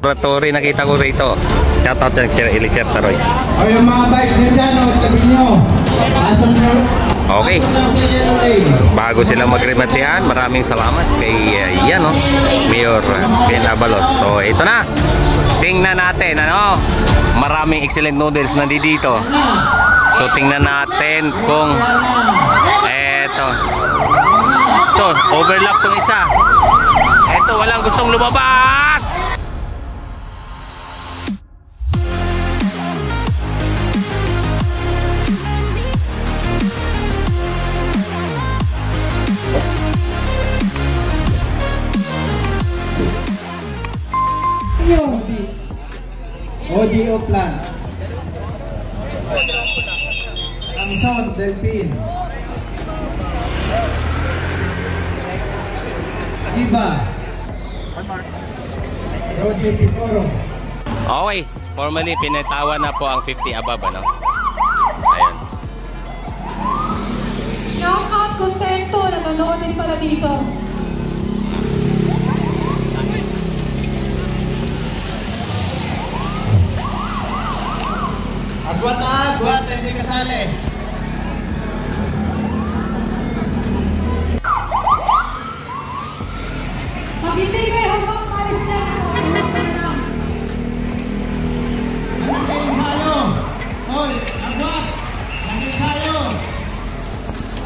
Laboratory nakita ko rito. Shoutout dyan Sir Elisir Taroy. O yung mga bike nyo dyan, tabi nyo. Asang nyo. Okay. Bago sila magrebatehan, maraming salamat kay yan Mayor Ben Abalos. So ito na. Tingnan natin maraming excellent noodles na dito. So tingnan natin kung ito overlap tong isa. Ito walang gustong lumabas. ODO plan. Samson Delphin. Iba. Rodi Picoro. Okay, formally pinatawan na po ang 50 above Ayan. Shoutout Contento, nanonood din pala dito. Agwat, hindi kasali. Pag hindi kayo hanggang malis na Hoy, agwat! Nandun tayo!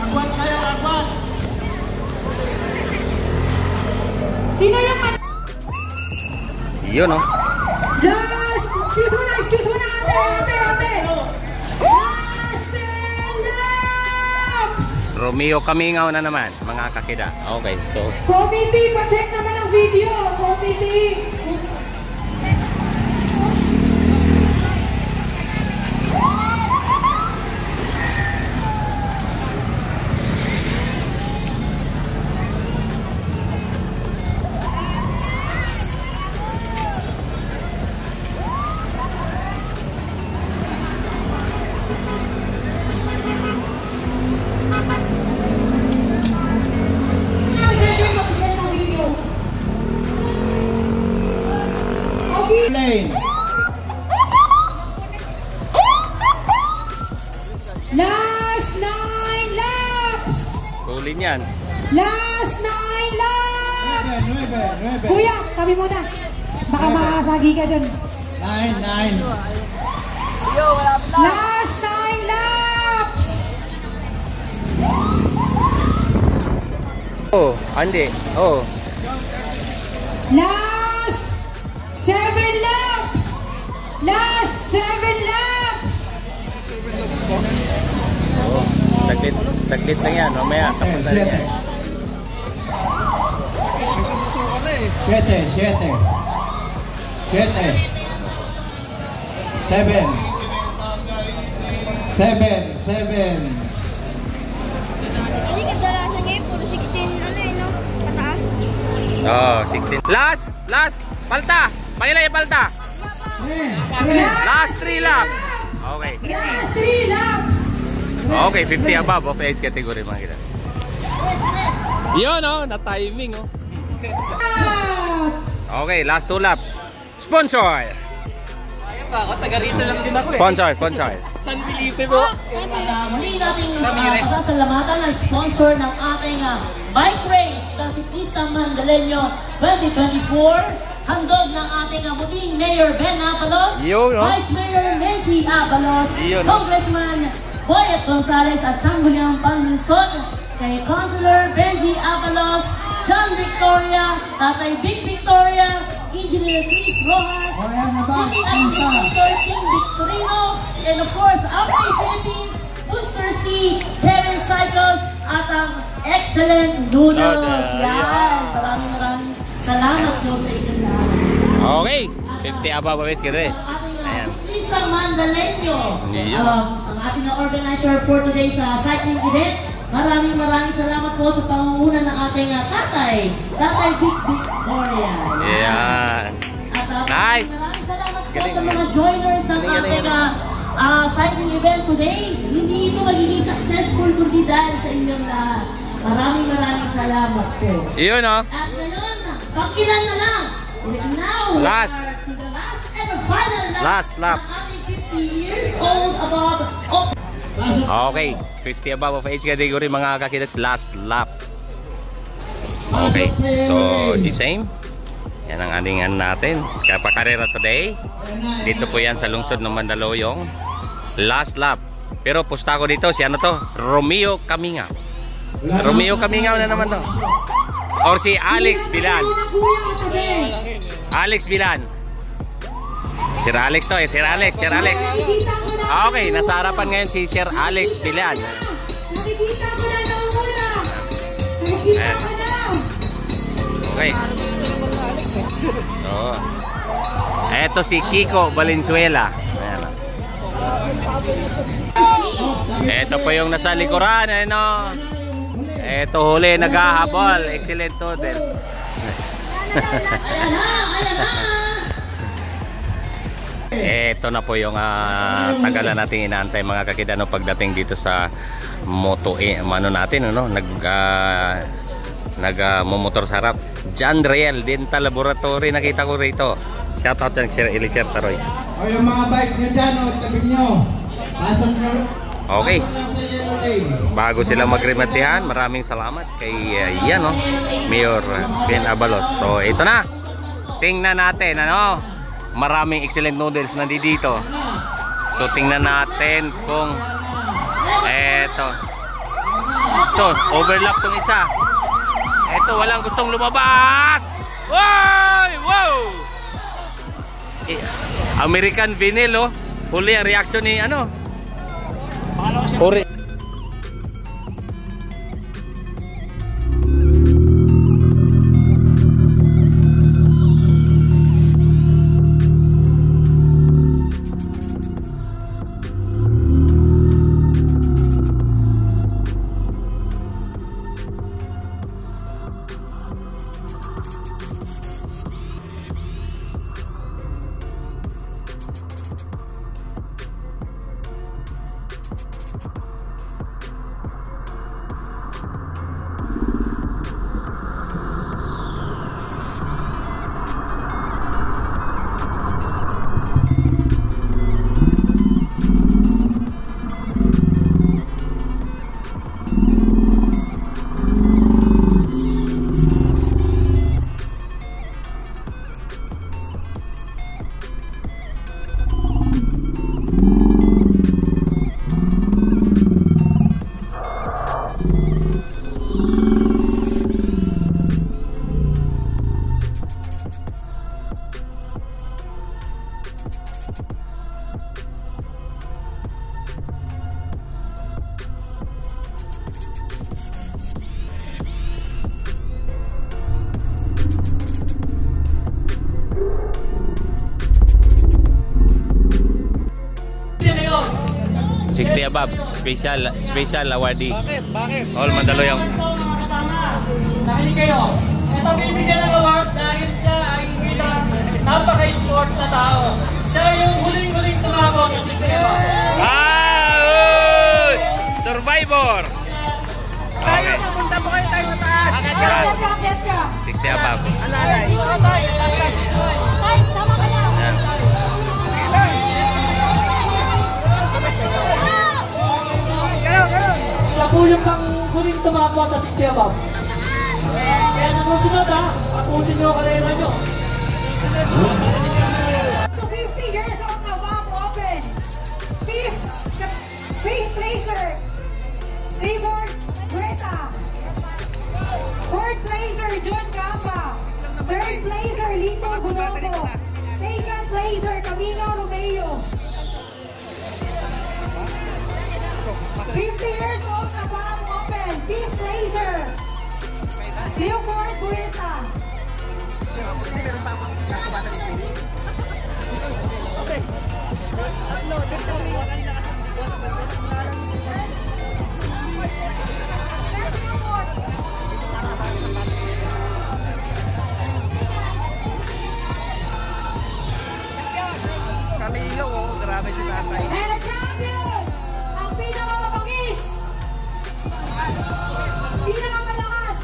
Agwat kayo, agwat! Sino yung Yun Yes! Excuse mo na, ate! Romeo Kamingaw na naman, mga kakida. Okay, so Committee, pa-check naman ang video! Committee! Last 9 laps! Kulin yan. Last 9 laps! 9. Kuya, tabi muna. Baka makasagi ka dyan. 9. Last 9 laps! Andi. Last 7 laps! Last 7 laps! Saglit lang yan. Mamaya, tapos na rin yan. 7. Kasi kadalasan ngayon, puro 16, pataas. 16. Last! Palta! Pangilay palta! Last 3 laps! Okay. Last 3 laps! Okay, 50 above of age category mga kita. Yun na-timing Okay, last 2 laps. Sponsor! Taga rito lang din ako Sponsor. San Felipe po. Muli nating pasasalamatan ang sponsor ng ating bike race ng Ciclista Mandaleño 2024. Handog ng ating muling Mayor Ben Abalos, Vice Mayor Menchi Abalos, Congressman Boyet Gonzales at Sangguniang Panlunsod, kay Councilor Benji Abalos, John Victoria, Tatay Big Victoria, Engineer Chris Rojas, City Administrator King Victorino, and of course, Upway Philippines, Booster C, Kevin Cycles, at ang excellent noodles. Yan! Maraming salamat po sa inyong lahat. Okay, 50 above of age category. Ayan. Ciclista Mandaleño, ang ating organizer for today's cycling event. Maraming salamat po sa pangunguna ng ating Tatay Big Victoria. Ayan. At nice! Maraming salamat po sa mga joiners ng ating cycling event today. Hindi ito magiging successful kundi dahil sa inyong lahat. Maraming salamat po. Iyon At ngayon, pakilan na lang Now, Last. to the last and the final lap. Last lap. ng ating 50 years old above. Okay, 50 above of age category mga kakidats, last lap. Okay, so the same. Yan ang aningan natin. Kapakarera today. Dito po yan sa lungsod ng Mandaluyong. Last lap. Pero pusta ko dito, si ano to? Romeo Caminga. Romeo Caminga na naman to. Or si Alex Bilan. Alex Bilan. Sir Alex to eh, Sir Alex, Sir Alex. Okay, nasa harapan ngayon si Sir Alex Bilan. Nakikita mo na daw muna. Nakikita mo na. Okay. So, eto si Kiko Valenzuela. Ayan. Eto po yung nasa likuran, ano? Eto huli, naghahabol. Excellent to din. Eto na po yung tagalan nating inaantay mga kakidano pagdating dito sa moto ano natin, ano? Nagmomotor sa harap. John Riel Dental Laboratory, nakita ko rito. Shout out yan Sir Elisir Taroy. O yung mga bike nyo dyan, o tabi nyo. Pasok nyo. Okay. Pasok lang sa yellow lane. Bago sila magrematihan, maraming salamat kay yan, no? Mayor Ben Abalos. So ito na. Tingnan natin, ano? Maraming excellent noodles nandito. So tingnan natin kung eto. Ito, overlap tong isa. Ito, walang gustong lumabas. Wow! Wow! American vinyl, oh. Huli ang reaction ni ano? Huli. Above, special awardee. Bakit? All Mandaluyong. Nakinig kayo. Ito bibigyan ng award dahil siya ay bilang napaka-sport na tao. Siya yung huling-huling tumabog sa sistema. Survivor! Tayo, pupunta po kayo tayo sa taas. Bakit ka? 60 above. Alalay. Ay, tama ka lang. Yan. Siya po yung pang huling tumabog sa 60 above. Kaya nasusunod ha, tapusin nyo karera nyo. 50 years old na, Bob, open. Fifth placer, Raymond Gueta. Fourth placer, John Gamba. Third placer, Lito Gunogo. Second placer, Camino Romeo. 50 years old na, Bob, open. Fifth placer, Leopold Gueta. Kamilo, oh, grabe si tatay. And a champion! Ang pinakamabangis! Pinakamalakas!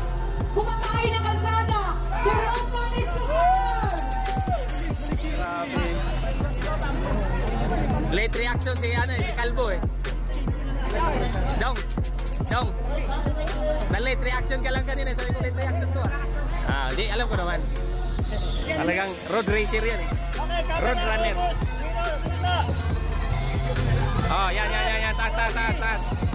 Kumakain ng kalsada! Si Rodman Escobar! Late reaction si ano si Calvo eh. Dong. Na-late reaction ka lang kanina. Sabi ko late reaction to ah. Di alam ko naman. Talagang road racer yan eh. Road runner. Oh, yan. Taas.